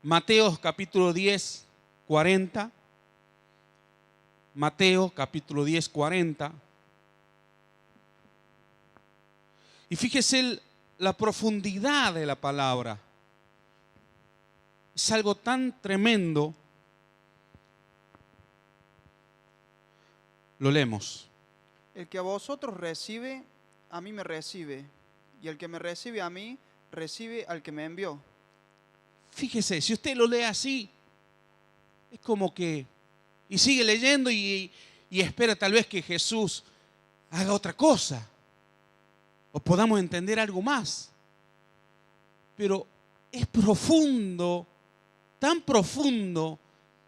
Mateo capítulo 10, 40. Mateo capítulo 10, 40. Y fíjese la profundidad de la palabra. Es algo tan tremendo. Lo leemos. El que a vosotros recibe, a mí me recibe. Y el que me recibe a mí, recibe al que me envió. Fíjese, si usted lo lee así, es como que, y sigue leyendo y espera tal vez que Jesús haga otra cosa, o podamos entender algo más. Pero es profundo, tan profundo,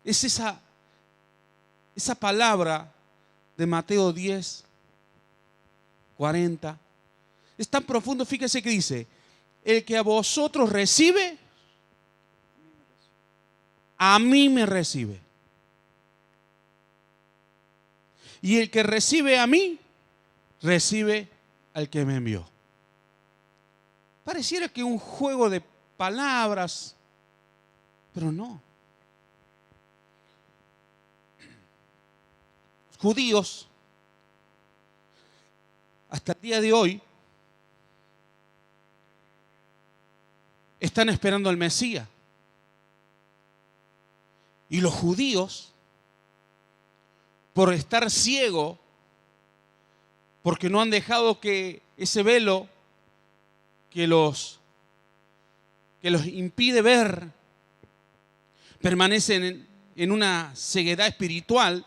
es esa palabra de Mateo 10, 40. Es tan profundo, fíjese que dice, el que a vosotros recibe, a mí me recibe. Y el que recibe a mí, recibe al que me envió. Pareciera que un juego de palabras, pero no. Los judíos, hasta el día de hoy, están esperando al Mesías. Y los judíos, por estar ciegos, porque no han dejado que ese velo que los impide ver, permanecen en una ceguedad espiritual.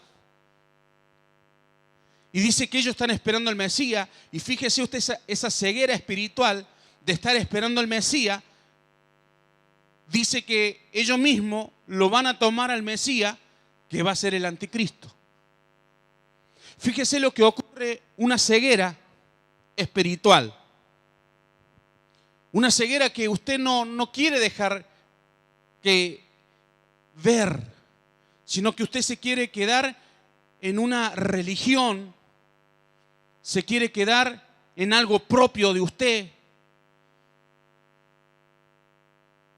Y dice que ellos están esperando al Mesías. Y fíjese usted esa ceguera espiritual de estar esperando al Mesías. Dice que ellos mismos lo van a tomar al Mesías, que va a ser el anticristo. Fíjese lo que ocurre, una ceguera espiritual. Una ceguera que usted no quiere dejar que ver, sino que usted se quiere quedar en una religión, se quiere quedar en algo propio de usted.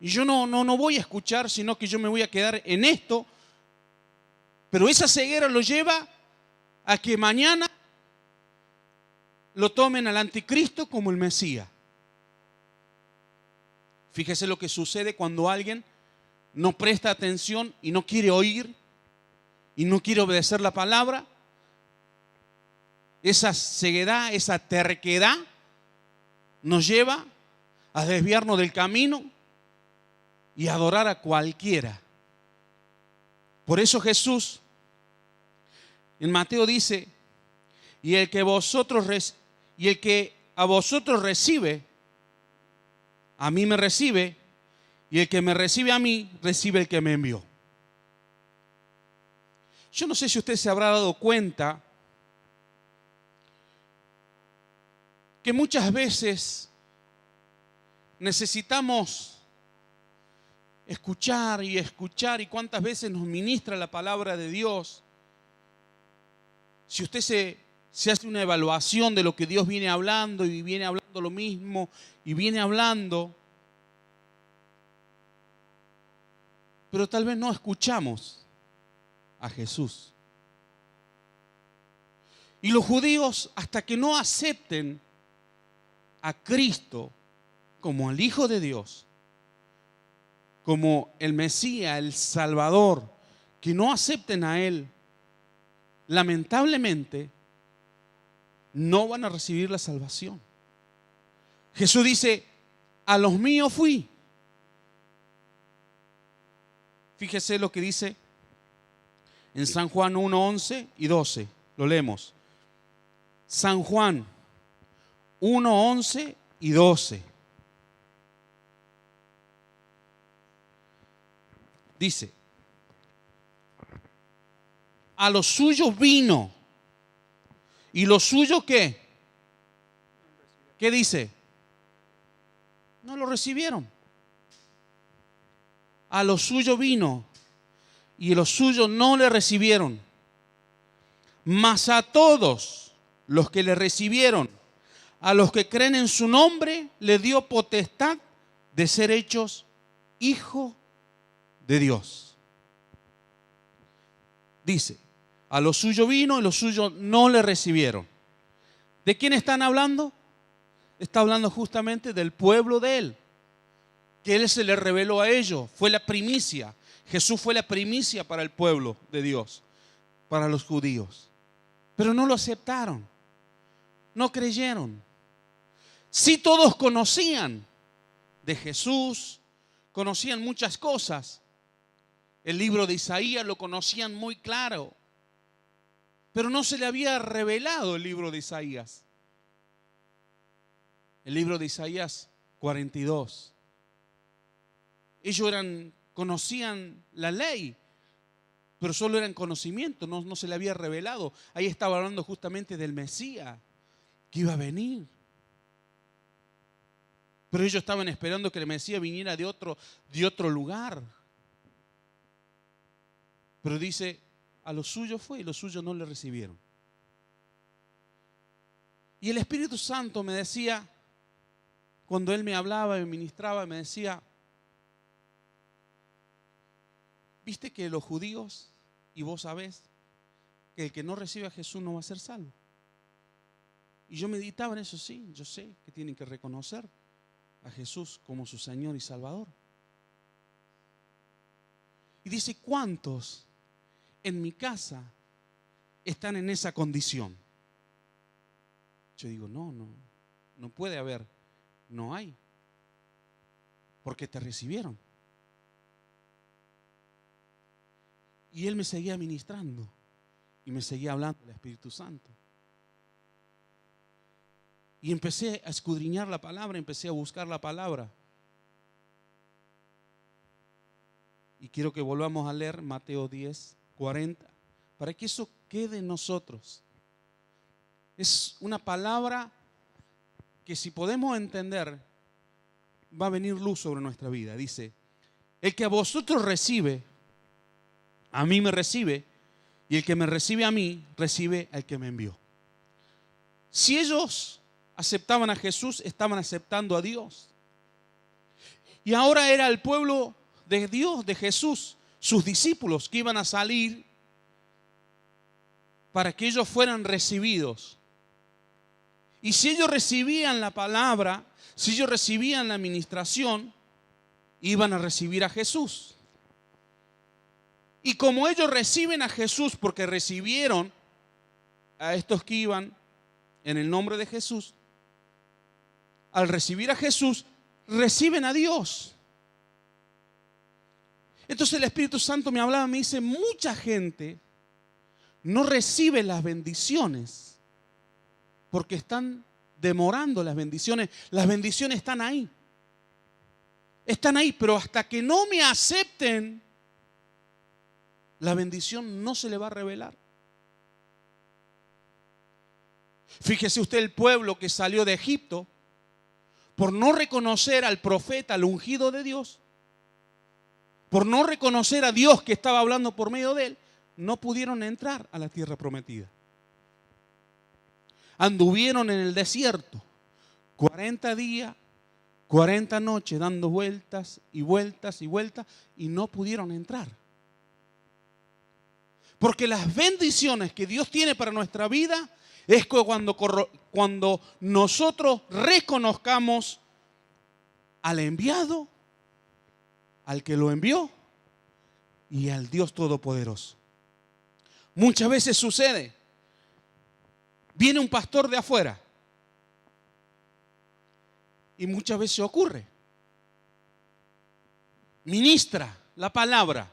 Y yo no voy a escuchar, sino que yo me voy a quedar en esto. Pero esa ceguera lo lleva a que mañana lo tomen al anticristo como el Mesías. Fíjese lo que sucede cuando alguien no presta atención y no quiere oír y no quiere obedecer la palabra. Esa ceguedad, esa terquedad nos lleva a desviarnos del camino y adorar a cualquiera. Por eso Jesús en Mateo dice, y el que a vosotros recibe, a mí me recibe, y el que me recibe a mí, recibe el que me envió. Yo no sé si usted se habrá dado cuenta que muchas veces necesitamos escuchar y cuántas veces nos ministra la palabra de Dios. Si usted se hace una evaluación de lo que Dios viene hablando y viene hablando lo mismo y viene hablando, pero tal vez no escuchamos a Jesús. Y los judíos, hasta que no acepten a Cristo como el Hijo de Dios, como el Mesías, el Salvador, que no acepten a Él, lamentablemente no van a recibir la salvación. Jesús dice, a los míos fui. Fíjese lo que dice en San Juan 1, 11 y 12. Lo leemos. San Juan 1, 11 y 12. Dice, a los suyos vino. ¿Y los suyos qué? ¿Qué dice? No lo recibieron. A los suyos vino y los suyos no le recibieron. Mas a todos los que le recibieron, a los que creen en su nombre, le dio potestad de ser hechos hijos de Dios. Dice, a lo suyo vino y los suyos no le recibieron. ¿De quién están hablando? Está hablando justamente del pueblo de Él, que Él se le reveló a ellos, fue la primicia. Jesús fue la primicia para el pueblo de Dios, para los judíos. Pero no lo aceptaron, no creyeron. Sí, todos conocían de Jesús, conocían muchas cosas. El libro de Isaías lo conocían muy claro, pero no se le había revelado el libro de Isaías. El libro de Isaías 42. Ellos conocían la ley, pero solo eran conocimiento, no se le había revelado. Ahí estaba hablando justamente del Mesías, que iba a venir. Pero ellos estaban esperando que el Mesías viniera de otro lugar. Pero dice, a los suyos fue y los suyos no le recibieron. Y el Espíritu Santo me decía, cuando Él me hablaba y me ministraba, me decía, ¿viste que los judíos, y vos sabés, que el que no recibe a Jesús no va a ser salvo? Y yo meditaba en eso, sí, yo sé que tienen que reconocer a Jesús como su Señor y Salvador. Y dice, ¿cuántos en mi casa están en esa condición? Yo digo, no puede haber, no hay, porque te recibieron. Y Él me seguía ministrando y me seguía hablando del Espíritu Santo. Y empecé a escudriñar la palabra, empecé a buscar la palabra. Y quiero que volvamos a leer Mateo 10, 40, para que eso quede en nosotros. Es una palabra que, si podemos entender, va a venir luz sobre nuestra vida. Dice, el que a vosotros recibe, a mí me recibe, y el que me recibe a mí, recibe al que me envió. Si ellos aceptaban a Jesús, estaban aceptando a Dios. Y ahora era el pueblo de Dios, de Jesús, sus discípulos, que iban a salir para que ellos fueran recibidos. Y si ellos recibían la palabra, si ellos recibían la administración, iban a recibir a Jesús. Y como ellos reciben a Jesús porque recibieron a estos que iban en el nombre de Jesús, al recibir a Jesús, reciben a Dios. Entonces el Espíritu Santo me hablaba, me dice, mucha gente no recibe las bendiciones porque están demorando las bendiciones. Las bendiciones están ahí. Están ahí, pero hasta que no me acepten, la bendición no se le va a revelar. Fíjese usted, el pueblo que salió de Egipto, por no reconocer al profeta, al ungido de Dios, por no reconocer a Dios que estaba hablando por medio de él, no pudieron entrar a la tierra prometida. Anduvieron en el desierto 40 días, 40 noches dando vueltas y vueltas y vueltas, y no pudieron entrar. Porque las bendiciones que Dios tiene para nuestra vida es cuando nosotros reconozcamos al enviado, al que lo envió y al Dios Todopoderoso. Muchas veces sucede, viene un pastor de afuera y muchas veces ocurre, ministra la palabra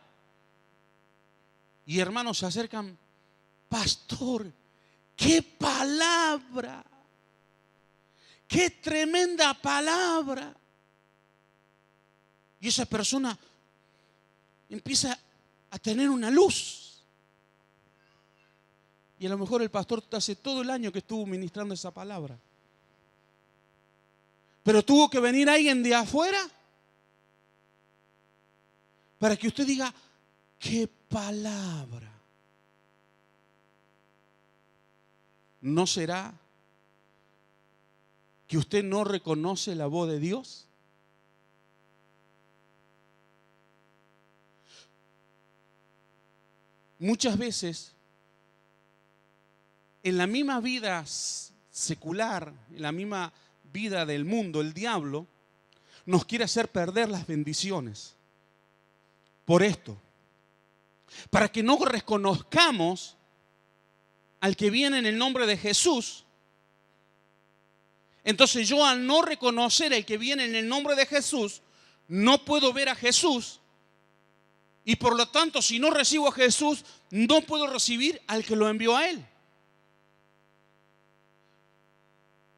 y hermanos se acercan, pastor, ¡qué palabra! ¡Qué tremenda palabra! Y esa persona empieza a tener una luz. Y a lo mejor el pastor hace todo el año que estuvo ministrando esa palabra. Pero tuvo que venir alguien de afuera para que usted diga, ¡qué palabra! ¿No será que usted no reconoce la voz de Dios? muchas veces en la misma vida secular, en la misma vida del mundo, el diablo nos quiere hacer perder las bendiciones. Por esto, para que no reconozcamos al que viene en el nombre de Jesús. Entonces yo, al no reconocer al que viene en el nombre de Jesús, no puedo ver a Jesús. Y por lo tanto, si no recibo a Jesús, no puedo recibir al que lo envió a Él.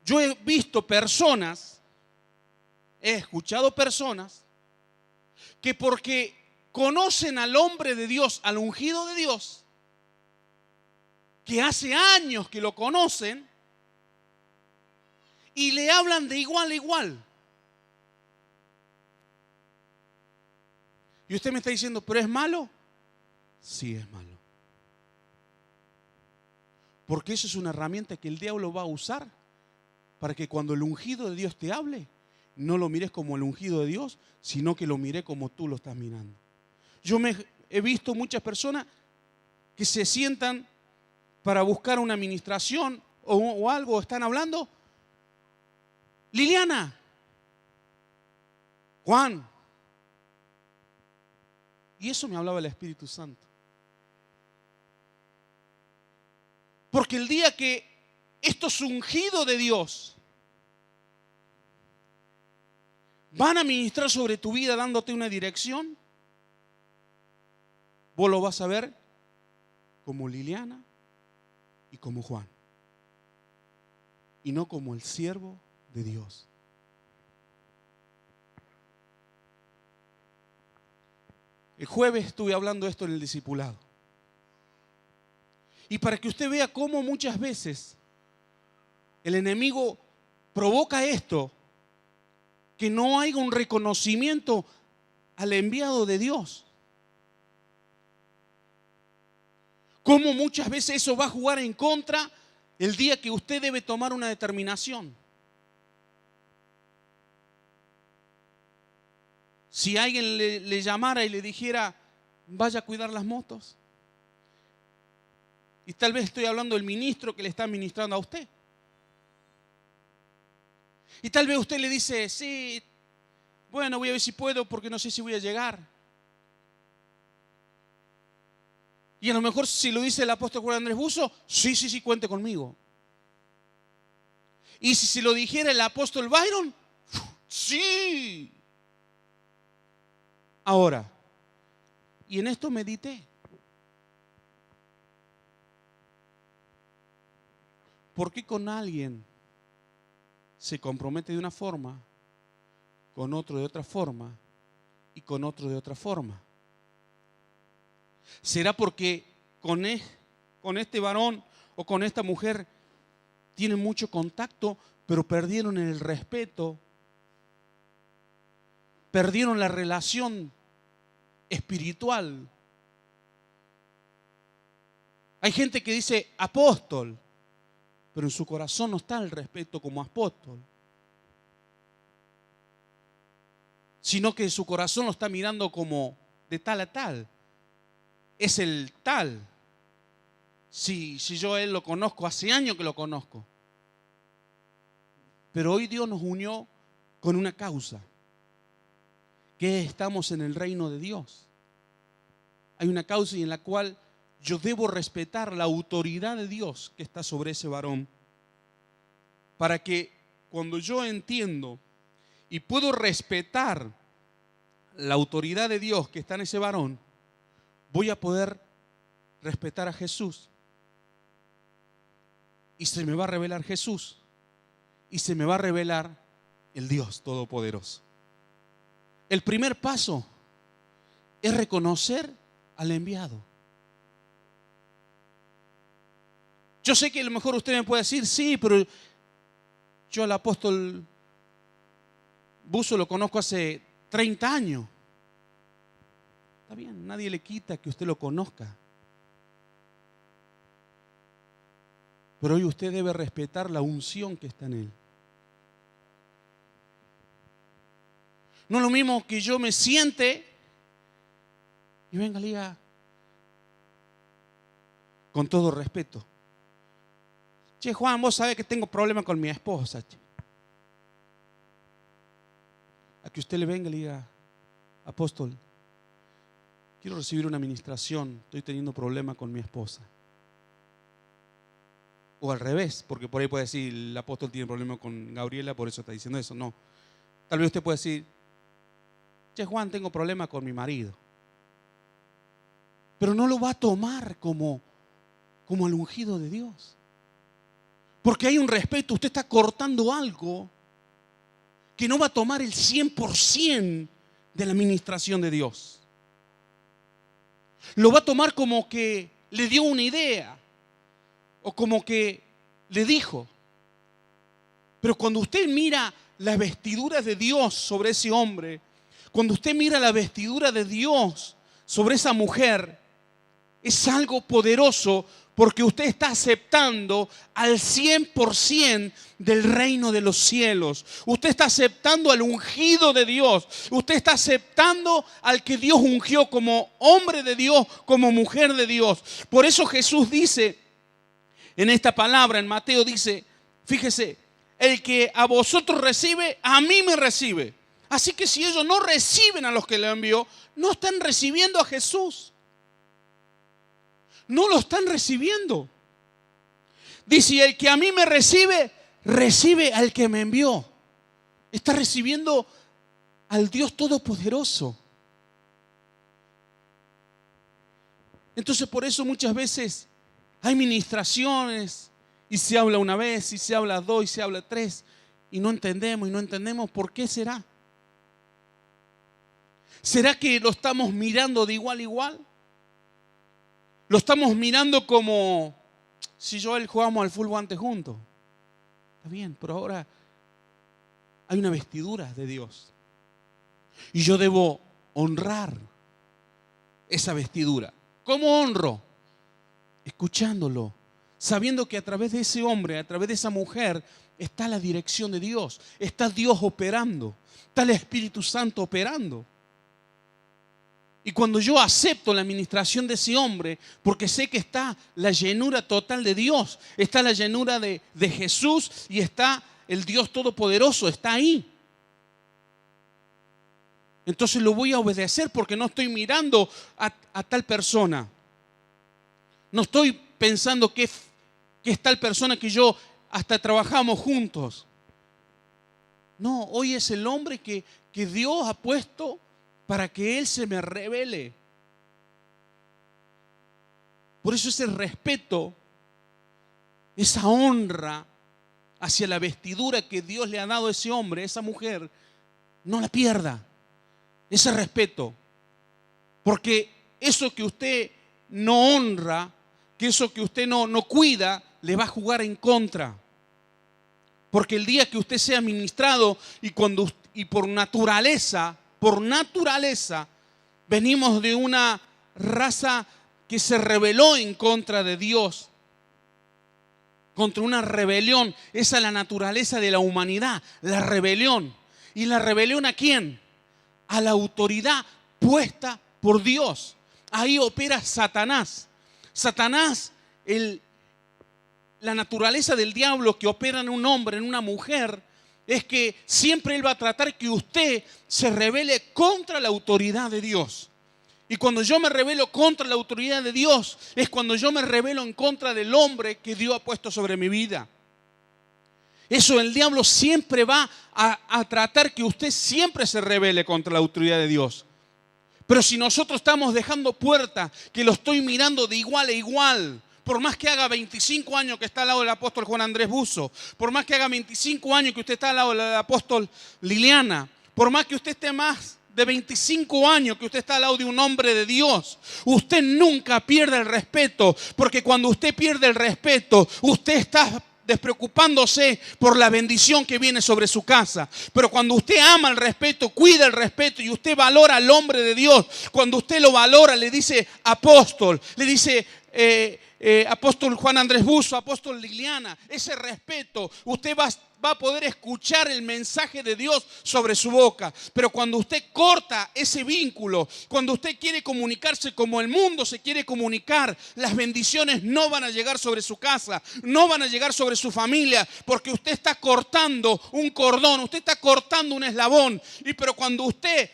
Yo he visto personas, he escuchado personas, que porque conocen al hombre de Dios, al ungido de Dios, que hace años que lo conocen, y le hablan de igual a igual. Y usted me está diciendo, ¿pero es malo? Sí, es malo. Porque eso es una herramienta que el diablo va a usar para que cuando el ungido de Dios te hable, no lo mires como el ungido de Dios, sino que lo mires como tú lo estás mirando. Yo he visto muchas personas que se sientan para buscar una administración o algo, están hablando. Liliana, Juan. Y eso me hablaba el Espíritu Santo. Porque el día que estos ungidos de Dios van a ministrar sobre tu vida dándote una dirección, vos lo vas a ver como Liliana y como Juan. Y no como el siervo de Dios. El jueves estuve hablando esto en el discipulado. Y para que usted vea cómo muchas veces el enemigo provoca esto, que no haya un reconocimiento al enviado de Dios. Cómo muchas veces eso va a jugar en contra el día que usted debe tomar una determinación. Si alguien le llamara y le dijera, vaya a cuidar las motos. Y tal vez estoy hablando del ministro que le está ministrando a usted. Y tal vez usted le dice, sí, bueno, voy a ver si puedo porque no sé si voy a llegar. Y a lo mejor si lo dice el apóstol Juan Andrés Buzo, sí, cuente conmigo. Y si se lo dijera el apóstol Byron, sí. Ahora, y en esto medité. ¿Por qué con alguien se compromete de una forma, con otro de otra forma y con otro de otra forma? ¿Será porque con este varón o con esta mujer tienen mucho contacto, pero perdieron el respeto, perdieron la relación espiritual? Hay gente que dice apóstol, pero en su corazón no está el respeto como apóstol, sino que en su corazón lo está mirando como de tal a tal. Es el tal. Si yo a él lo conozco, hace años que lo conozco. Pero hoy Dios nos unió con una causa, que estamos en el reino de Dios. Hay una causa en la cual yo debo respetar la autoridad de Dios que está sobre ese varón, para que cuando yo entiendo y puedo respetar la autoridad de Dios que está en ese varón, voy a poder respetar a Jesús. Y se me va a revelar Jesús. Y se me va a revelar el Dios Todopoderoso. El primer paso es reconocer al enviado. Yo sé que a lo mejor usted me puede decir, sí, pero yo al apóstol Buzo lo conozco hace 30 años. Está bien, nadie le quita que usted lo conozca. Pero hoy usted debe respetar la unción que está en él. No es lo mismo que yo me siente y venga, le diga, con todo respeto. Che, Juan, vos sabés que tengo problemas con mi esposa. Che. A que usted le venga y le diga, apóstol, quiero recibir una administración, estoy teniendo problemas con mi esposa. O al revés, porque por ahí puede decir, el apóstol tiene problemas con Gabriela, por eso está diciendo eso. No. Tal vez usted puede decir, che, Juan, tengo problemas con mi marido. Pero no lo va a tomar como al ungido de Dios. Porque hay un respeto, usted está cortando algo que no va a tomar el 100% de la administración de Dios. Lo va a tomar como que le dio una idea o como que le dijo. Pero cuando usted mira las vestiduras de Dios sobre ese hombre, cuando usted mira la vestidura de Dios sobre esa mujer, es algo poderoso porque usted está aceptando al 100% del reino de los cielos. Usted está aceptando al ungido de Dios. Usted está aceptando al que Dios ungió como hombre de Dios, como mujer de Dios. Por eso Jesús dice en esta palabra, en Mateo dice, fíjese, el que a vosotros recibe, a mí me recibe. Así que si ellos no reciben a los que le envió, no están recibiendo a Jesús. No lo están recibiendo. Dice, el que a mí me recibe, recibe al que me envió. Está recibiendo al Dios Todopoderoso. Entonces por eso muchas veces hay ministraciones y se habla una vez, y se habla dos, y se habla tres, y no entendemos por qué será. ¿Será que lo estamos mirando de igual a igual? Lo estamos mirando como si yo y él jugamos al fútbol antes juntos. Está bien, pero ahora hay una vestidura de Dios. Y yo debo honrar esa vestidura. ¿Cómo honro? Escuchándolo, sabiendo que a través de ese hombre, a través de esa mujer, está la dirección de Dios. Está Dios operando. Está el Espíritu Santo operando. Y cuando yo acepto la administración de ese hombre, porque sé que está la llenura total de Dios, está la llenura de Jesús y está el Dios Todopoderoso, está ahí. Entonces lo voy a obedecer porque no estoy mirando a tal persona. No estoy pensando que es tal persona que yo hasta trabajamos juntos. No, hoy es el hombre que Dios ha puesto para que Él se me revele. Por eso ese respeto, esa honra hacia la vestidura que Dios le ha dado a ese hombre, a esa mujer, no la pierda. Ese respeto. Porque eso que usted no honra, que eso que usted no cuida, le va a jugar en contra. Porque el día que usted sea ministrado y por naturaleza, venimos de una raza que se rebeló en contra de Dios, contra una rebelión. Esa es la naturaleza de la humanidad, la rebelión. ¿Y la rebelión a quién? A la autoridad puesta por Dios. Ahí opera Satanás. Satanás, la naturaleza del diablo que opera en un hombre, en una mujer, es que siempre él va a tratar que usted se rebele contra la autoridad de Dios. Y cuando yo me rebelo contra la autoridad de Dios, es cuando yo me rebelo en contra del hombre que Dios ha puesto sobre mi vida. Eso el diablo siempre va a tratar que usted siempre se rebele contra la autoridad de Dios. Pero si nosotros estamos dejando puerta, que lo estoy mirando de igual a igual, por más que haga 25 años que está al lado del apóstol Juan Andrés Buzo, por más que haga 25 años que usted está al lado del apóstol Liliana, por más que usted esté más de 25 años que usted está al lado de un hombre de Dios, usted nunca pierde el respeto, porque cuando usted pierde el respeto, usted está despreocupándose por la bendición que viene sobre su casa. Pero cuando usted ama el respeto, cuida el respeto y usted valora al hombre de Dios, cuando usted lo valora, le dice apóstol, le dice apóstol Juan Andrés Buzo, apóstol Liliana, ese respeto, usted va a poder escuchar el mensaje de Dios sobre su boca. Pero cuando usted corta ese vínculo, cuando usted quiere comunicarse como el mundo se quiere comunicar, las bendiciones no van a llegar sobre su casa, no van a llegar sobre su familia, porque usted está cortando un cordón, usted está cortando un eslabón. Pero cuando usted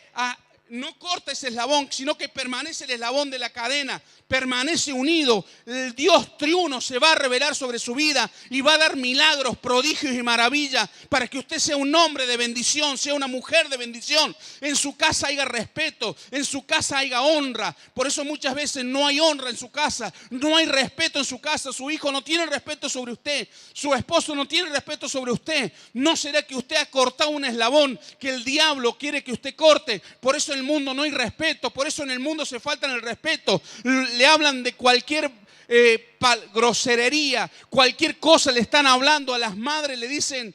no corta ese eslabón, sino que permanece el eslabón de la cadena, permanece unido, el Dios triuno se va a revelar sobre su vida y va a dar milagros, prodigios y maravillas para que usted sea un hombre de bendición, sea una mujer de bendición. En su casa haya respeto, en su casa haya honra. Por eso muchas veces no hay honra en su casa, no hay respeto en su casa. Su hijo no tiene respeto sobre usted, su esposo no tiene respeto sobre usted. ¿No será que usted ha cortado un eslabón que el diablo quiere que usted corte? Por eso en el mundo no hay respeto, por eso en el mundo se falta el respeto. Le hablan de cualquier groserería, cualquier cosa le están hablando a las madres, le dicen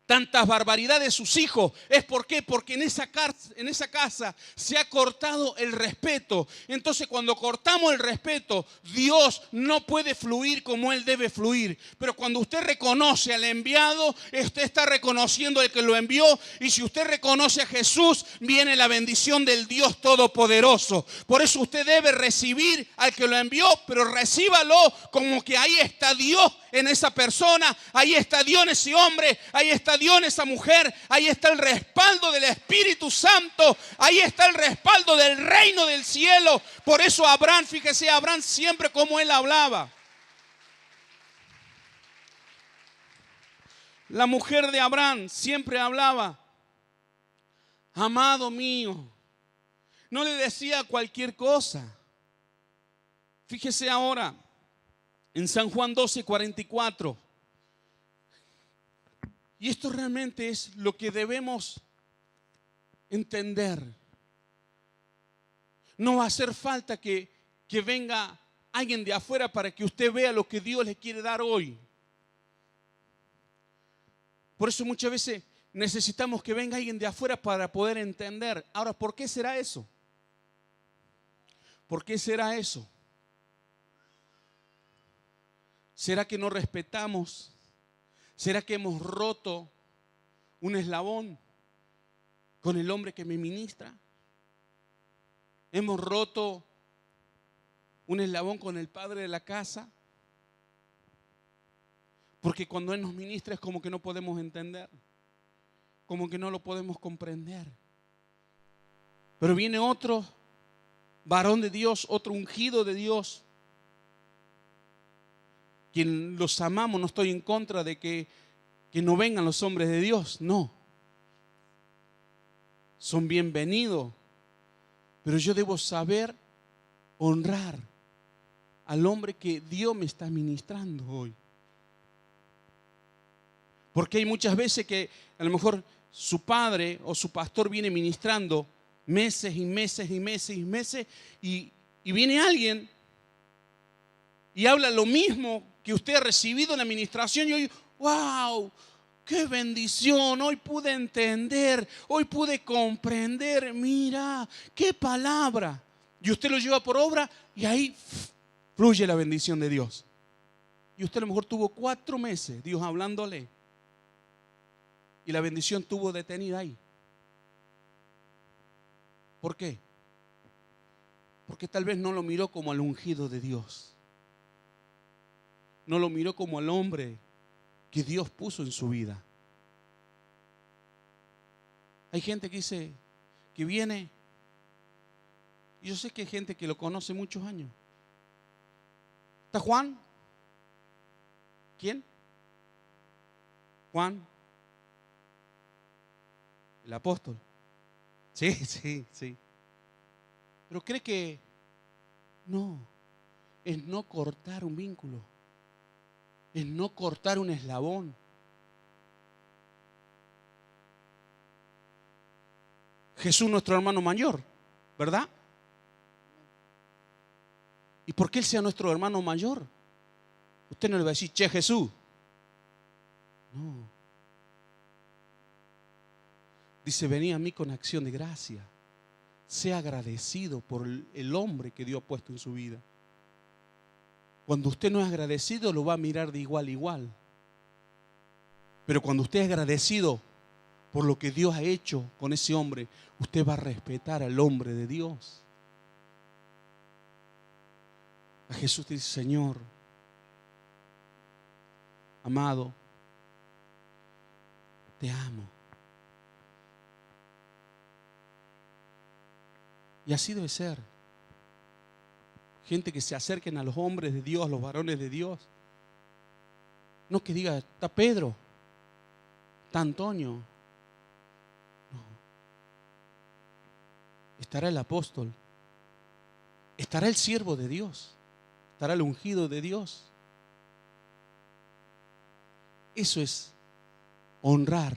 tantas barbaridades de sus hijos. ¿Es por qué? Porque en esa casa se ha cortado el respeto. Entonces cuando cortamos el respeto, Dios no puede fluir como Él debe fluir. Pero cuando usted reconoce al enviado, usted está reconociendo al que lo envió. Y si usted reconoce a Jesús, viene la bendición del Dios Todopoderoso. Por eso usted debe recibir al que lo envió, pero recíbalo como que ahí está Dios en esa persona, ahí está Dios en ese hombre, ahí está Dios en esa mujer, ahí está el respaldo del Espíritu Santo, ahí está el respaldo del reino del cielo. Por eso Abraham, fíjese, Abraham siempre como él hablaba. La mujer de Abraham siempre hablaba, amado mío. No le decía cualquier cosa. Fíjese ahora en San Juan 12:44. Y esto realmente es lo que debemos entender. No va a hacer falta que venga alguien de afuera para que usted vea lo que Dios le quiere dar hoy. Por eso muchas veces necesitamos que venga alguien de afuera para poder entender. Ahora, ¿por qué será eso? ¿Por qué será eso? ¿Será que no respetamos? ¿Será que hemos roto un eslabón con el hombre que me ministra? ¿Hemos roto un eslabón con el padre de la casa? Porque cuando Él nos ministra es como que no podemos entender, como que no lo podemos comprender. Pero viene otro varón de Dios, otro ungido de Dios, quien los amamos. No estoy en contra de que no vengan los hombres de Dios, no. Son bienvenidos, pero yo debo saber honrar al hombre que Dios me está ministrando hoy. Porque hay muchas veces que a lo mejor su padre o su pastor viene ministrando meses y meses y meses y meses, y viene alguien y habla lo mismo que usted ha recibido en la administración, y hoy, wow, qué bendición, hoy pude entender, hoy pude comprender, mira, qué palabra. Y usted lo lleva por obra y ahí fluye la bendición de Dios. Y usted a lo mejor tuvo 4 meses Dios hablándole y la bendición tuvo detenida ahí. ¿Por qué? Porque tal vez no lo miró como al ungido de Dios. No lo miró como al hombre que Dios puso en su vida. Hay gente que dice, que viene, y yo sé que hay gente que lo conoce muchos años. ¿Está Juan? ¿Quién? Juan, el apóstol. Sí, sí, sí. Pero cree que no, es no cortar un vínculo, es no cortar un eslabón. Jesús, nuestro hermano mayor, ¿verdad? ¿Y por qué Él sea nuestro hermano mayor? Usted no le va a decir, che, Jesús. No. Dice, vení a mí con acción de gracia. Sea agradecido por el hombre que Dios ha puesto en su vida. Cuando usted no es agradecido, lo va a mirar de igual a igual. Pero cuando usted es agradecido por lo que Dios ha hecho con ese hombre, usted va a respetar al hombre de Dios. A Jesús dice: Señor, amado, te amo. Y así debe ser. Gente que se acerquen a los hombres de Dios, a los varones de Dios. No que diga: está Pedro, está Antonio. No. Estará el apóstol, estará el siervo de Dios, estará el ungido de Dios. Eso es honrar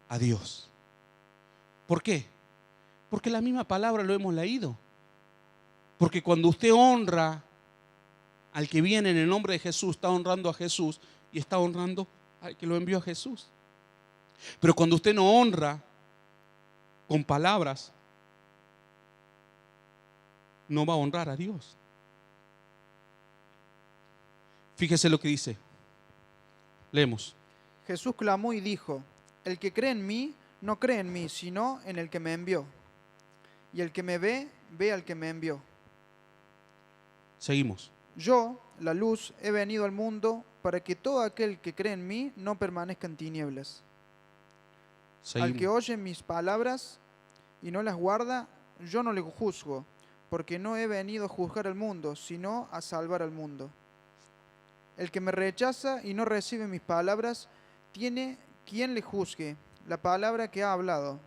a Dios. ¿Por qué? Porque la misma palabra lo hemos leído. Porque cuando usted honra al que viene en el nombre de Jesús, está honrando a Jesús y está honrando al que lo envió a Jesús. Pero cuando usted no honra con palabras, no va a honrar a Dios. Fíjese lo que dice. Leemos. Jesús clamó y dijo: el que cree en mí, no cree en mí, sino en el que me envió. Y el que me ve, ve al que me envió. Seguimos. Yo, la luz, he venido al mundo para que todo aquel que cree en mí no permanezca en tinieblas. Seguimos. Al que oye mis palabras y no las guarda, yo no le juzgo, porque no he venido a juzgar al mundo, sino a salvar al mundo. El que me rechaza y no recibe mis palabras, tiene quien le juzgue la palabra que he hablado.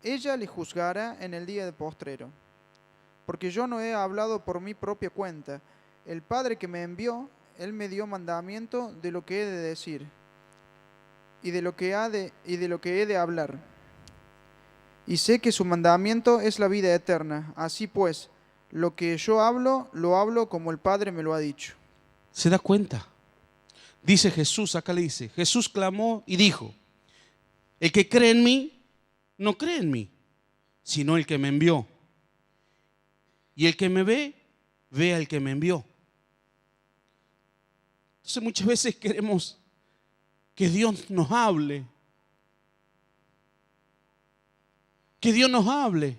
Ella le juzgará en el día de postrero. Porque yo no he hablado por mi propia cuenta. El Padre que me envió, Él me dio mandamiento de lo que he de decir y de lo que he de hablar. Y sé que su mandamiento es la vida eterna. Así pues, lo que yo hablo, lo hablo como el Padre me lo ha dicho. ¿Se da cuenta? Dice Jesús, acá le dice: Jesús clamó y dijo: el que cree en mí, no cree en mí, sino el que me envió. Y el que me ve, ve al que me envió. Entonces muchas veces queremos que Dios nos hable. Que Dios nos hable.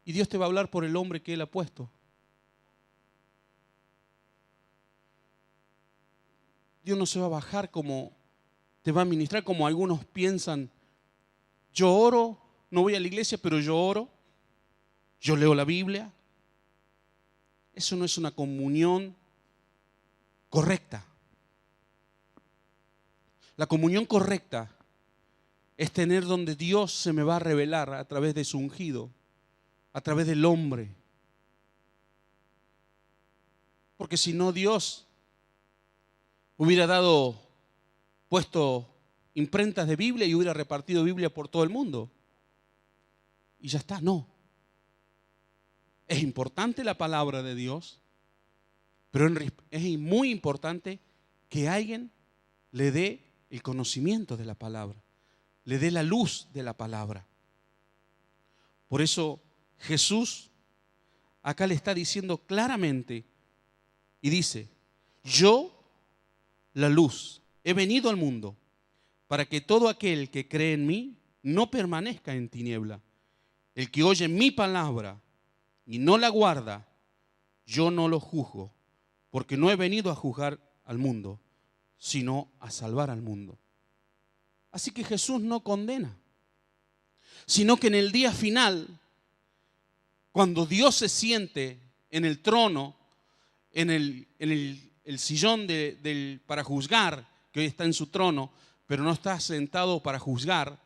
Y Dios te va a hablar por el hombre que Él ha puesto. Dios no se va a bajar como te va a ministrar, como algunos piensan. Yo oro, no voy a la iglesia, pero yo oro. Yo leo la Biblia. Eso no es una comunión correcta. La comunión correcta es tener donde Dios se me va a revelar a través de su ungido, a través del hombre. Porque si no, Dios hubiera puesto imprentas de Biblia y hubiera repartido Biblia por todo el mundo. Y ya está, no. Es importante la palabra de Dios, pero es muy importante que alguien le dé el conocimiento de la palabra, le dé la luz de la palabra. Por eso Jesús acá le está diciendo claramente y dice: yo, la luz, he venido al mundo para que todo aquel que cree en mí no permanezca en tiniebla. El que oye mi palabra y no la guarda, yo no lo juzgo, porque no he venido a juzgar al mundo, sino a salvar al mundo. Así que Jesús no condena, sino que en el día final, cuando Dios se siente en el trono, en el sillón para juzgar, que hoy está en su trono, pero no está sentado para juzgar,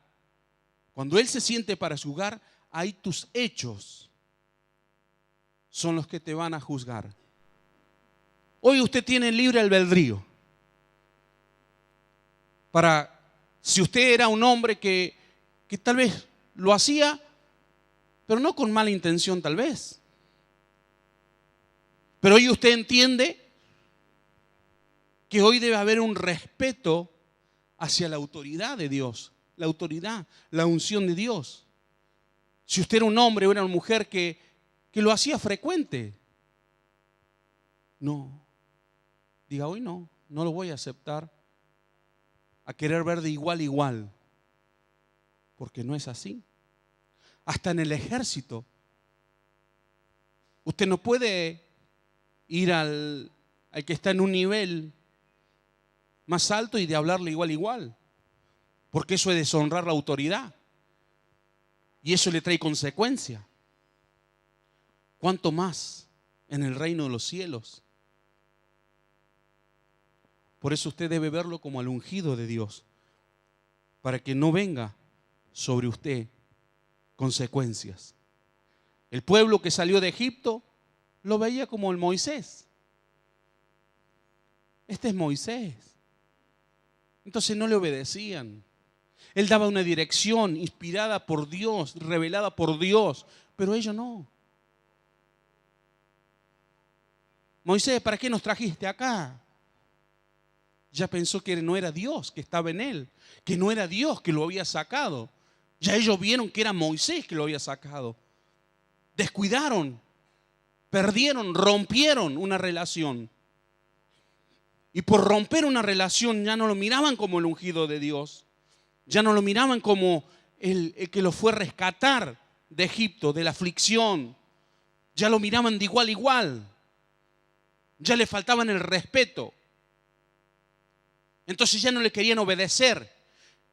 cuando Él se siente para juzgar, ahí tus hechos son los que te van a juzgar. Hoy usted tiene libre albedrío. Si usted era un hombre que tal vez lo hacía, pero no con mala intención tal vez. Pero hoy usted entiende que hoy debe haber un respeto hacia la autoridad de Dios, la autoridad, la unción de Dios. Si usted era un hombre o era una mujer que que lo hacía frecuente. No, diga hoy no lo voy a aceptar a querer ver de igual a igual, porque no es así. Hasta en el ejército, usted no puede ir al que está en un nivel más alto y de hablarle igual a igual, porque eso es deshonrar la autoridad y eso le trae consecuencia. ¿Cuánto más en el reino de los cielos? Por eso usted debe verlo como al ungido de Dios, para que no venga sobre usted consecuencias. El pueblo que salió de Egipto lo veía como el Moisés. Este es Moisés. Entonces no le obedecían. Él daba una dirección inspirada por Dios, revelada por Dios, pero ellos no. Moisés, ¿para qué nos trajiste acá? Ya pensó que no era Dios que estaba en él, que no era Dios que lo había sacado. Ya ellos vieron que era Moisés que lo había sacado. Descuidaron, perdieron, rompieron una relación. Y por romper una relación ya no lo miraban como el ungido de Dios. Ya no lo miraban como el que lo fue a rescatar de Egipto, de la aflicción. Ya lo miraban de igual a igual. Ya le faltaban el respeto. Entonces ya no le querían obedecer.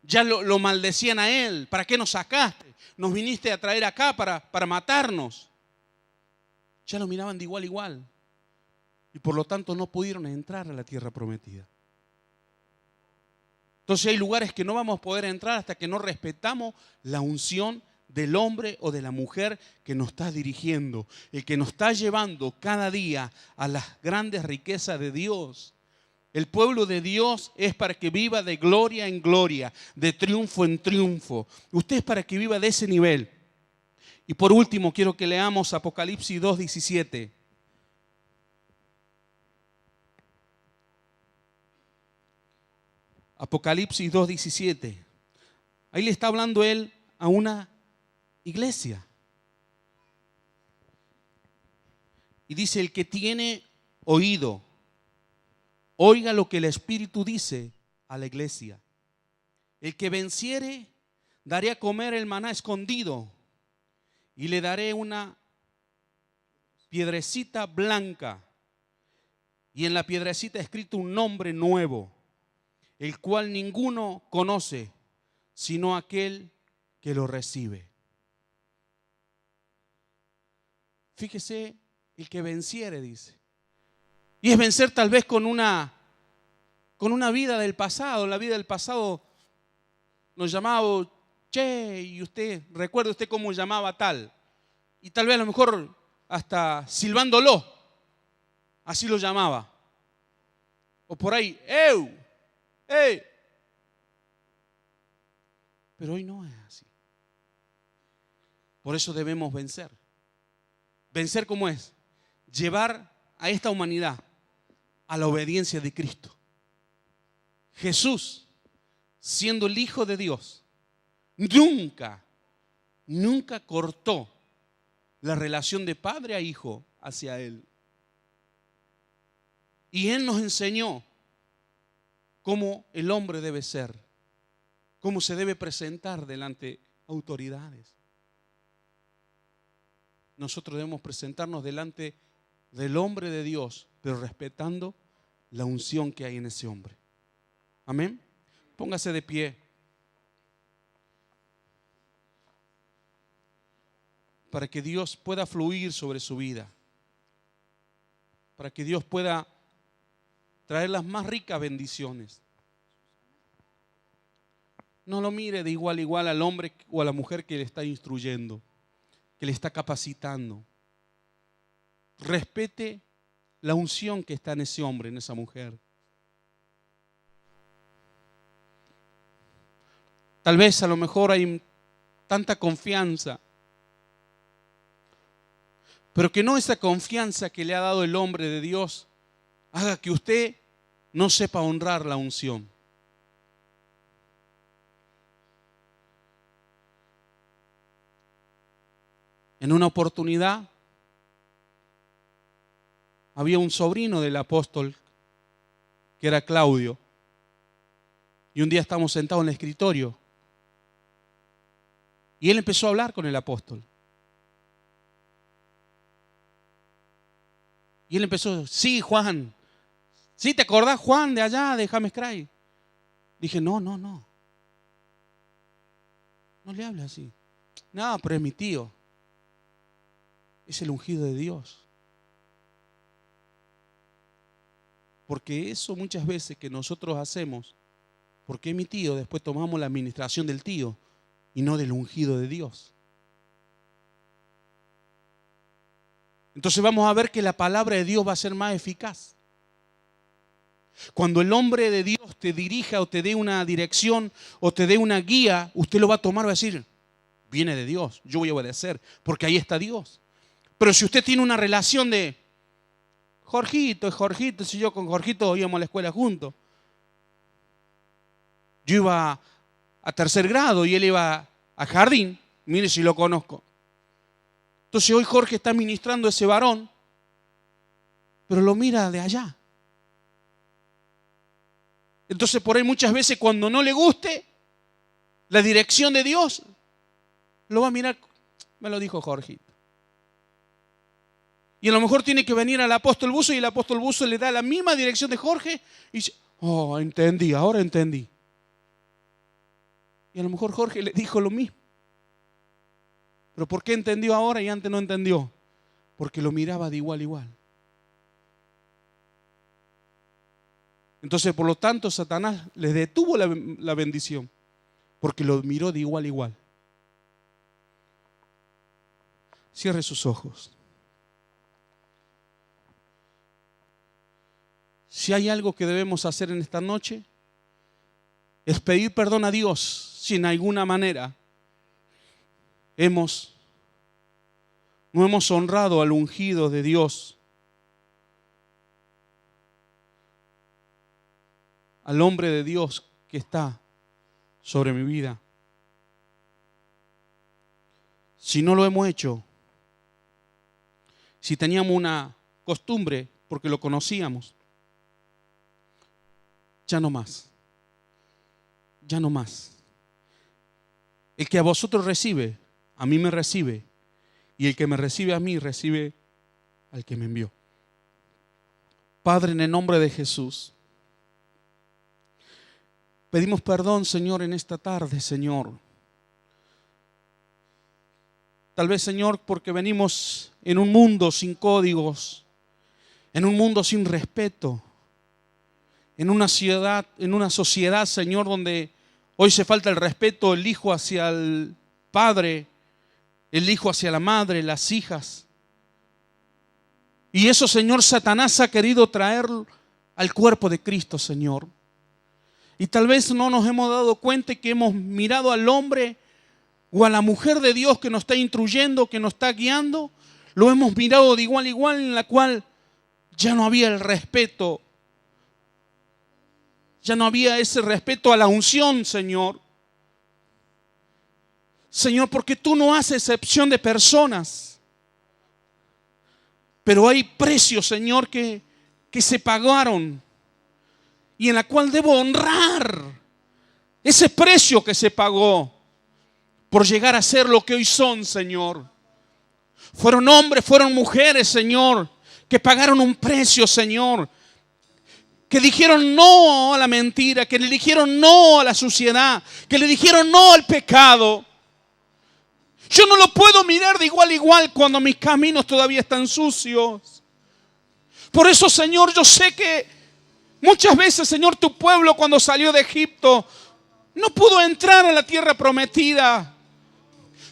Ya lo maldecían a él. ¿Para qué nos sacaste? Nos viniste a traer acá para matarnos. Ya lo miraban de igual a igual. Y por lo tanto no pudieron entrar a la tierra prometida. Entonces hay lugares que no vamos a poder entrar hasta que no respetamos la unción del hombre o de la mujer que nos está dirigiendo, el que nos está llevando cada día a las grandes riquezas de Dios. El pueblo de Dios es para que viva de gloria en gloria, de triunfo en triunfo. Usted es para que viva de ese nivel. Y por último quiero que leamos Apocalipsis 2:17. Apocalipsis 2:17. Ahí le está hablando él a una iglesia. Y dice, el que tiene oído, oiga lo que el Espíritu dice a la iglesia. El que venciere, daré a comer el maná escondido y le daré una piedrecita blanca y en la piedrecita escrito un nombre nuevo, el cual ninguno conoce, sino aquel que lo recibe. Fíjese, el que venciere, dice. Y es vencer tal vez con una vida del pasado. En la vida del pasado nos llamaba, che, y usted, recuerde usted cómo llamaba tal. Y tal vez a lo mejor hasta silbándolo, así lo llamaba. O por ahí, ¡eu! ¡Ey! Pero hoy no es así. Por eso debemos vencer. ¿Vencer cómo es? Llevar a esta humanidad a la obediencia de Cristo. Jesús, siendo el Hijo de Dios, nunca cortó la relación de padre a hijo hacia Él. Y Él nos enseñó cómo el hombre debe ser, cómo se debe presentar delante de autoridades. Nosotros debemos presentarnos delante del hombre de Dios, pero respetando la unción que hay en ese hombre. Amén. Póngase de pie. Para que Dios pueda fluir sobre su vida. Para que Dios pueda traer las más ricas bendiciones. No lo mire de igual a igual al hombre o a la mujer que le está instruyendo, que le está capacitando. Respete la unción que está en ese hombre, en esa mujer. Tal vez a lo mejor hay tanta confianza, pero que no esa confianza que le ha dado el hombre de Dios haga que usted no sepa honrar la unción. En una oportunidad había un sobrino del apóstol que era Claudio. Y un día estábamos sentados en el escritorio y él empezó a hablar con el apóstol. Y él empezó, sí, Juan, ¿sí te acordás, Juan, de allá, de James Cray? Dije, no le hables así. No, pero es mi tío. Es el ungido de Dios. Porque eso muchas veces que nosotros hacemos, porque es mi tío, después tomamos la administración del tío y no del ungido de Dios. Entonces vamos a ver que la palabra de Dios va a ser más eficaz. Cuando el hombre de Dios te dirija o te dé una dirección o te dé una guía, usted lo va a tomar y va a decir, viene de Dios, yo voy a obedecer, porque ahí está Dios. Pero si usted tiene una relación de Jorgito, si yo con Jorgito íbamos a la escuela juntos. Yo iba a tercer grado y él iba a jardín, mire si lo conozco. Entonces hoy Jorge está ministrando a ese varón, pero lo mira de allá. Entonces por ahí muchas veces cuando no le guste la dirección de Dios, lo va a mirar, me lo dijo Jorgito. Y a lo mejor tiene que venir al apóstol Buzo y el apóstol Buzo le da la misma dirección de Jorge y dice, oh, entendí, ahora entendí. Y a lo mejor Jorge le dijo lo mismo. ¿Pero por qué entendió ahora y antes no entendió? Porque lo miraba de igual a igual. Entonces, por lo tanto, Satanás le detuvo la bendición, porque lo miró de igual a igual. Cierre sus ojos. Si hay algo que debemos hacer en esta noche, es pedir perdón a Dios si en alguna manera no hemos honrado al ungido de Dios, al hombre de Dios que está sobre mi vida. Si no lo hemos hecho, si teníamos una costumbre porque lo conocíamos, ya no más. Ya no más. El que a vosotros recibe, a mí me recibe. Y el que me recibe a mí, recibe al que me envió. Padre, en el nombre de Jesús, pedimos perdón, Señor, en esta tarde, Señor. Tal vez, Señor, porque venimos en un mundo sin códigos, en un mundo sin respeto, en una sociedad, Señor, donde hoy se falta el respeto, el hijo hacia el padre, el hijo hacia la madre, las hijas. Y eso, Señor, Satanás ha querido traer al cuerpo de Cristo, Señor. Y tal vez no nos hemos dado cuenta que hemos mirado al hombre o a la mujer de Dios que nos está instruyendo, que nos está guiando, lo hemos mirado de igual a igual, en la cual ya no había el respeto. Ya no había ese respeto a la unción, Señor. Señor, porque tú no haces excepción de personas. Pero hay precios, Señor, que se pagaron y en la cual debo honrar ese precio que se pagó por llegar a ser lo que hoy son, Señor. Fueron hombres, fueron mujeres, Señor, que pagaron un precio, Señor, que dijeron no a la mentira, que le dijeron no a la suciedad, que le dijeron no al pecado. Yo no lo puedo mirar de igual a igual cuando mis caminos todavía están sucios. Por eso, Señor, yo sé que muchas veces, Señor, tu pueblo cuando salió de Egipto no pudo entrar a la tierra prometida,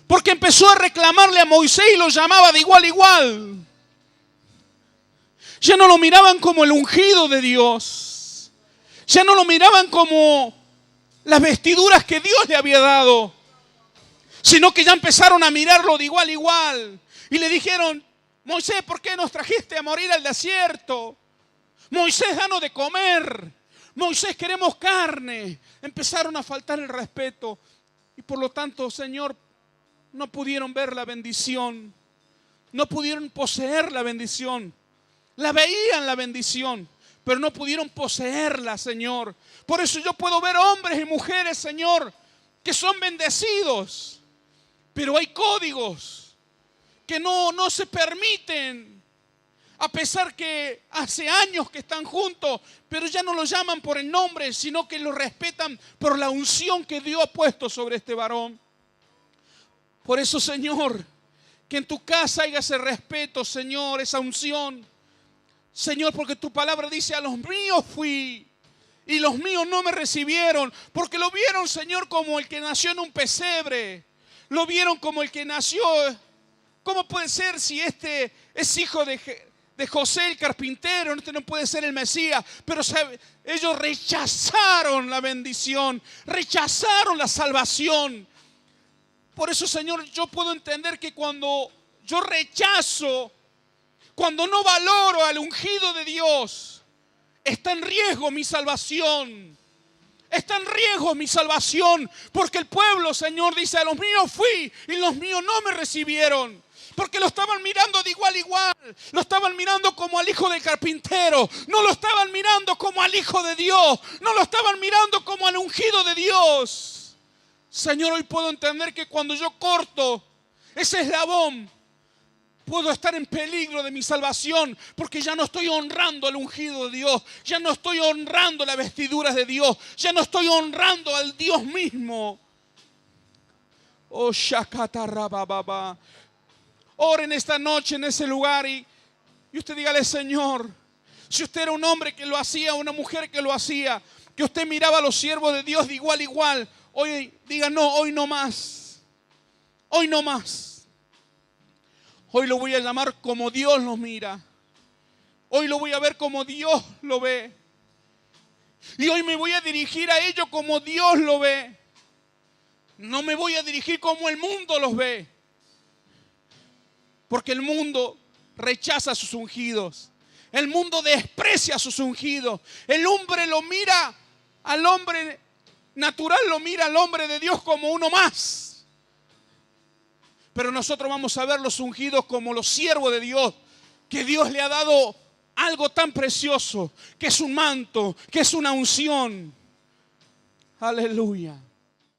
porque empezó a reclamarle a Moisés y lo llamaba de igual a igual. Ya no lo miraban como el ungido de Dios. Ya no lo miraban como las vestiduras que Dios le había dado, sino que ya empezaron a mirarlo de igual a igual. Y le dijeron, Moisés, ¿por qué nos trajiste a morir al desierto? Moisés, danos de comer. Moisés, queremos carne. Empezaron a faltar el respeto. Y por lo tanto, Señor, no pudieron ver la bendición. No pudieron poseer la bendición. La veían la bendición, pero no pudieron poseerla, Señor. Por eso yo puedo ver hombres y mujeres, Señor, que son bendecidos, pero hay códigos que no se permiten, a pesar que hace años que están juntos, pero ya no lo llaman por el nombre, sino que lo respetan por la unción que Dios ha puesto sobre este varón. Por eso, Señor, que en tu casa haya ese respeto, Señor, esa unción. Señor, porque tu palabra dice: a los míos fui y los míos no me recibieron, porque lo vieron, Señor, como el que nació en un pesebre. Lo vieron como el que nació. ¿Cómo puede ser si este es hijo de José el carpintero? Este no puede ser el Mesías. Pero ellos rechazaron la bendición, rechazaron la salvación. Por eso, Señor, yo puedo entender que cuando yo rechazo, cuando no valoro al ungido de Dios, está en riesgo mi salvación. Está en riesgo mi salvación, porque el pueblo, Señor, dice: a los míos fui y los míos no me recibieron. Porque lo estaban mirando de igual a igual. Lo estaban mirando como al hijo del carpintero. No lo estaban mirando como al hijo de Dios. No lo estaban mirando como al ungido de Dios. Señor, hoy puedo entender que cuando yo corto ese eslabón, puedo estar en peligro de mi salvación, porque ya no estoy honrando al ungido de Dios, ya no estoy honrando las vestiduras de Dios, ya no estoy honrando al Dios mismo. Oh, Shakatarababa. Oren esta noche en ese lugar y usted dígale: Señor, si usted era un hombre que lo hacía, una mujer que lo hacía, que usted miraba a los siervos de Dios de igual a igual, hoy diga: no, hoy no más. Hoy no más. Hoy lo voy a llamar como Dios lo mira. Hoy lo voy a ver como Dios lo ve. Y hoy me voy a dirigir a ellos como Dios lo ve. No me voy a dirigir como el mundo los ve. Porque el mundo rechaza a sus ungidos. El mundo desprecia a sus ungidos. El hombre lo mira al hombre natural, lo mira al hombre de Dios como uno más. Pero nosotros vamos a ver los ungidos como los siervos de Dios, que Dios le ha dado algo tan precioso, que es un manto, que es una unción. Aleluya.